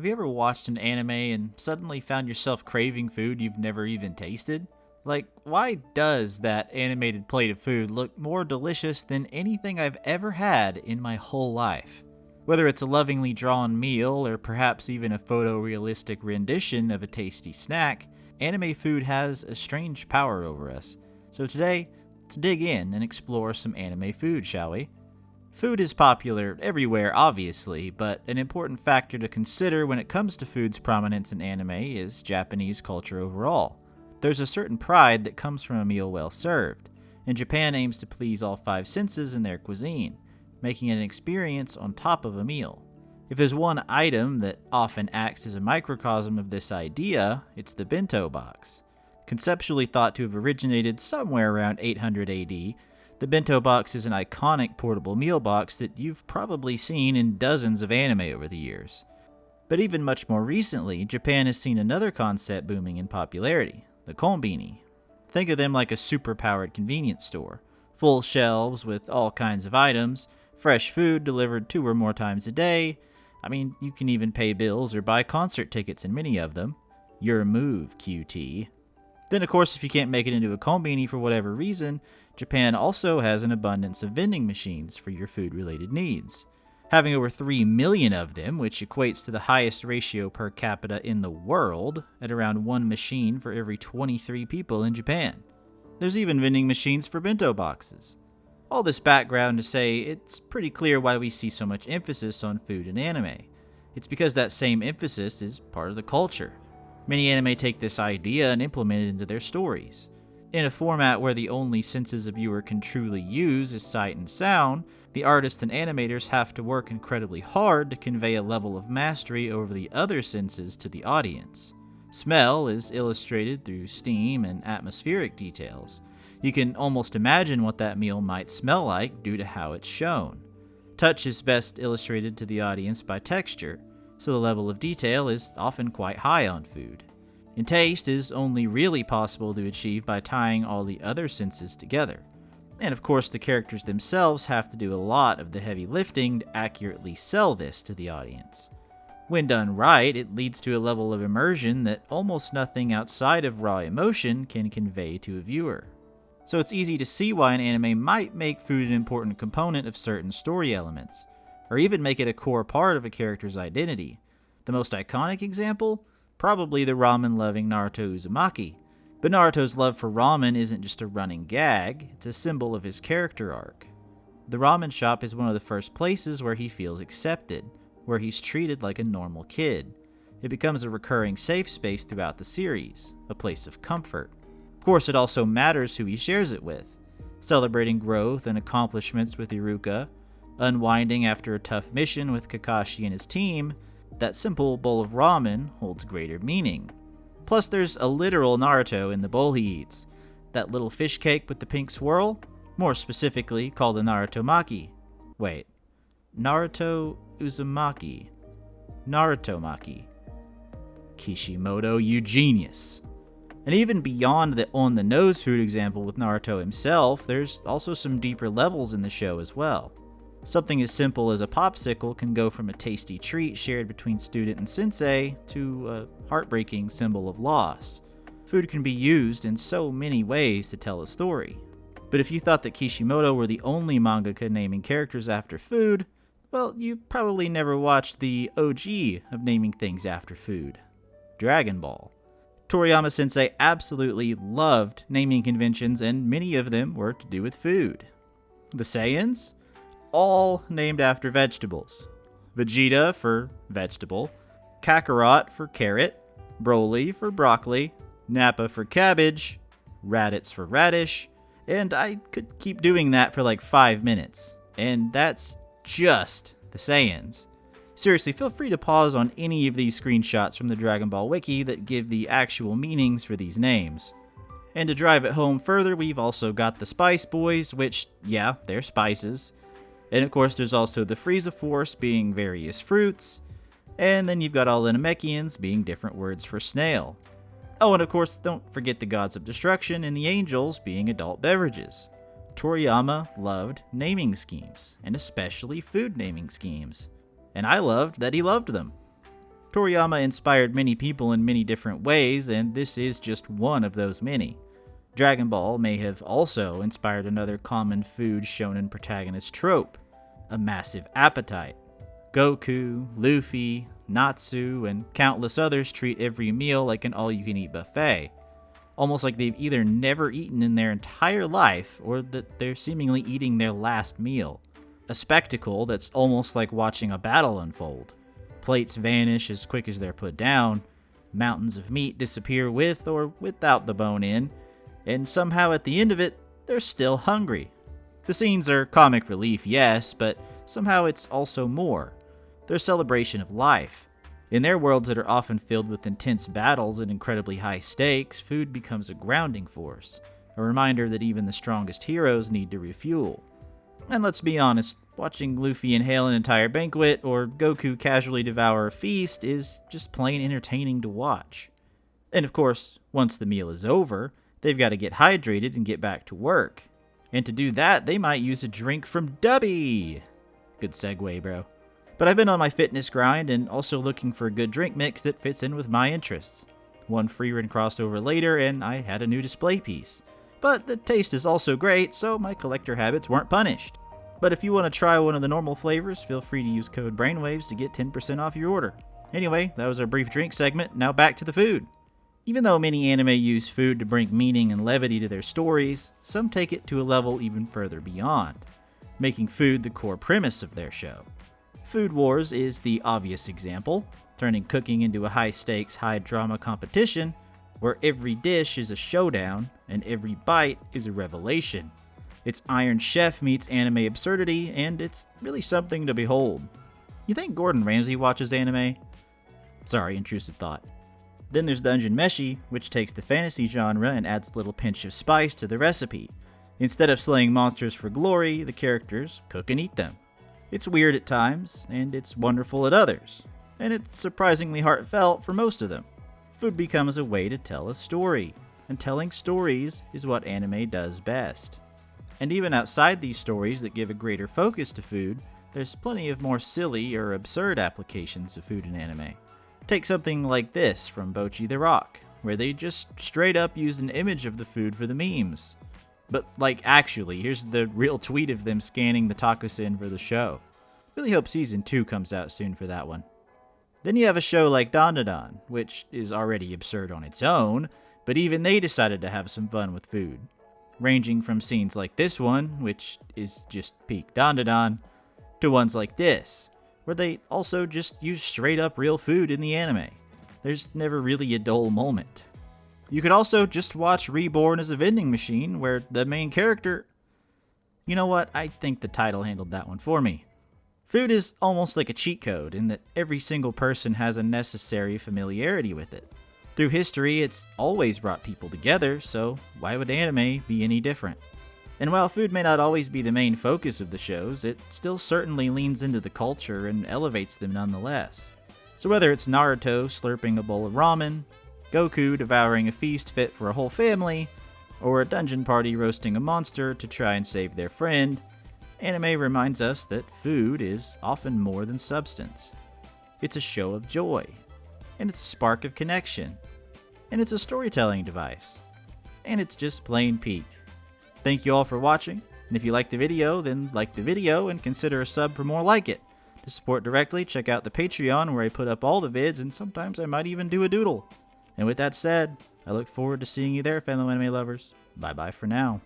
Have you ever watched an anime and suddenly found yourself craving food you've never even tasted? Like, why does that animated plate of food look more delicious than anything I've ever had in my whole life? Whether it's a lovingly drawn meal or perhaps even a photorealistic rendition of a tasty snack, anime food has a strange power over us. So today, let's dig in and explore some anime food, shall we? Food is popular everywhere, obviously, but an important factor to consider when it comes to food's prominence in anime is Japanese culture overall. There's a certain pride that comes from a meal well served, and Japan aims to please all five senses in their cuisine, making it an experience on top of a meal. If there's one item that often acts as a microcosm of this idea, it's the bento box. Conceptually thought to have originated somewhere around 800 AD, the bento box is an iconic portable meal box that you've probably seen in dozens of anime over the years. But even much more recently, Japan has seen another concept booming in popularity, the konbini. Think of them like a super-powered convenience store. Full shelves with all kinds of items, fresh food delivered 2 or more times a day. You can even pay bills or buy concert tickets in many of them. Your move, QT. Then, of course, if you can't make it into a konbini for whatever reason, Japan also has an abundance of vending machines for your food-related needs. Having over 3 million of them, which equates to the highest ratio per capita in the world, at around 1 machine for every 23 people in Japan. There's even vending machines for bento boxes. All this background to say, it's pretty clear why we see so much emphasis on food in anime. It's because that same emphasis is part of the culture. Many anime take this idea and implement it into their stories. In a format where the only senses a viewer can truly use is sight and sound, the artists and animators have to work incredibly hard to convey a level of mastery over the other senses to the audience. Smell is illustrated through steam and atmospheric details. You can almost imagine what that meal might smell like due to how it's shown. Touch is best illustrated to the audience by texture, so the level of detail is often quite high on food. And taste is only really possible to achieve by tying all the other senses together. And of course, the characters themselves have to do a lot of the heavy lifting to accurately sell this to the audience. When done right, it leads to a level of immersion that almost nothing outside of raw emotion can convey to a viewer. So it's easy to see why an anime might make food an important component of certain story elements, or even make it a core part of a character's identity. The most iconic example? Probably the ramen-loving Naruto Uzumaki. But Naruto's love for ramen isn't just a running gag, it's a symbol of his character arc. The ramen shop is one of the first places where he feels accepted, where he's treated like a normal kid. It becomes a recurring safe space throughout the series, a place of comfort. Of course, it also matters who he shares it with. Celebrating growth and accomplishments with Iruka, unwinding after a tough mission with Kakashi and his team, that simple bowl of ramen holds greater meaning. Plus, there's a literal Naruto in the bowl he eats. That little fish cake with the pink swirl, more specifically called the Naruto Maki. Wait, Naruto Uzumaki. Naruto Maki. Kishimoto, you genius. And even beyond the on-the-nose food example with Naruto himself, there's also some deeper levels in the show as well. Something as simple as a popsicle can go from a tasty treat shared between student and sensei to a heartbreaking symbol of loss. Food can be used in so many ways to tell a story. But if you thought that Kishimoto were the only mangaka naming characters after food, well, you probably never watched the OG of naming things after food, Dragon Ball. Toriyama Sensei absolutely loved naming conventions, and many of them were to do with food. The Saiyans? All named after vegetables. Vegeta for vegetable, Kakarot for carrot, Broly for broccoli, Nappa for cabbage, Raditz for radish, and I could keep doing that for like 5 minutes. And that's just the Saiyans. Seriously, feel free to pause on any of these screenshots from the Dragon Ball Wiki that give the actual meanings for these names. And to drive it home further, we've also got the Spice Boys, which, yeah, they're spices. And of course, there's also the Frieza Force being various fruits. And then you've got all the Namekians being different words for snail. Oh, and of course, don't forget the Gods of Destruction and the Angels being adult beverages. Toriyama loved naming schemes, and especially food naming schemes. And I loved that he loved them. Toriyama inspired many people in many different ways, and this is just one of those many. Dragon Ball may have also inspired another common food shonen protagonist trope, a massive appetite. Goku, Luffy, Natsu, and countless others treat every meal like an all-you-can-eat buffet, almost like they've either never eaten in their entire life or that they're seemingly eating their last meal. A spectacle that's almost like watching a battle unfold. Plates vanish as quick as they're put down, mountains of meat disappear with or without the bone in, and somehow at the end of it, they're still hungry. The scenes are comic relief, yes, but somehow it's also more. They're a celebration of life. In their worlds that are often filled with intense battles and incredibly high stakes, food becomes a grounding force, a reminder that even the strongest heroes need to refuel. And let's be honest, watching Luffy inhale an entire banquet or Goku casually devour a feast is just plain entertaining to watch. And of course, once the meal is over, they've got to get hydrated and get back to work. And to do that, they might use a drink from Dubby. Good segue, bro. But I've been on my fitness grind and also looking for a good drink mix that fits in with my interests. One free run crossover later, and I had a new display piece. But the taste is also great, so my collector habits weren't punished. But if you want to try one of the normal flavors, feel free to use code Brainwaves to get 10% off your order. Anyway, that was our brief drink segment, now back to the food. Even though many anime use food to bring meaning and levity to their stories, some take it to a level even further beyond, making food the core premise of their show. Food Wars is the obvious example, turning cooking into a high-stakes, high-drama competition where every dish is a showdown and every bite is a revelation. It's Iron Chef meets anime absurdity, and it's really something to behold. You think Gordon Ramsay watches anime? Sorry, intrusive thought. Then there's Dungeon Meshi, which takes the fantasy genre and adds a little pinch of spice to the recipe. Instead of slaying monsters for glory, the characters cook and eat them. It's weird at times, and it's wonderful at others, and it's surprisingly heartfelt for most of them. Food becomes a way to tell a story, and telling stories is what anime does best. And even outside these stories that give a greater focus to food, there's plenty of more silly or absurd applications of food in anime. Take something like this from Bocchi the Rock, where they just straight up used an image of the food for the memes. But like actually, here's the real tweet of them scanning the Takusin for the show. Really hope season 2 comes out soon for that one. Then you have a show like Dandadan, which is already absurd on its own, but even they decided to have some fun with food. Ranging from scenes like this one, which is just peak Dandadan, to ones like this, where they also just use straight up real food in the anime. There's never really a dull moment. You could also just watch Reborn as a vending machine, where the main character... You know what? I think the title handled that one for me. Food is almost like a cheat code in that every single person has a necessary familiarity with it. Through history, it's always brought people together, so why would anime be any different? And while food may not always be the main focus of the shows, it still certainly leans into the culture and elevates them nonetheless. So whether it's Naruto slurping a bowl of ramen, Goku devouring a feast fit for a whole family, or a dungeon party roasting a monster to try and save their friend, anime reminds us that food is often more than substance. It's a show of joy, and it's a spark of connection, and it's a storytelling device, and it's just plain peak. Thank you all for watching, and if you liked the video, then like the video and consider a sub for more like it. To support directly, check out the Patreon where I put up all the vids, and sometimes I might even do a doodle. And with that said, I look forward to seeing you there, fellow anime lovers. Bye bye for now.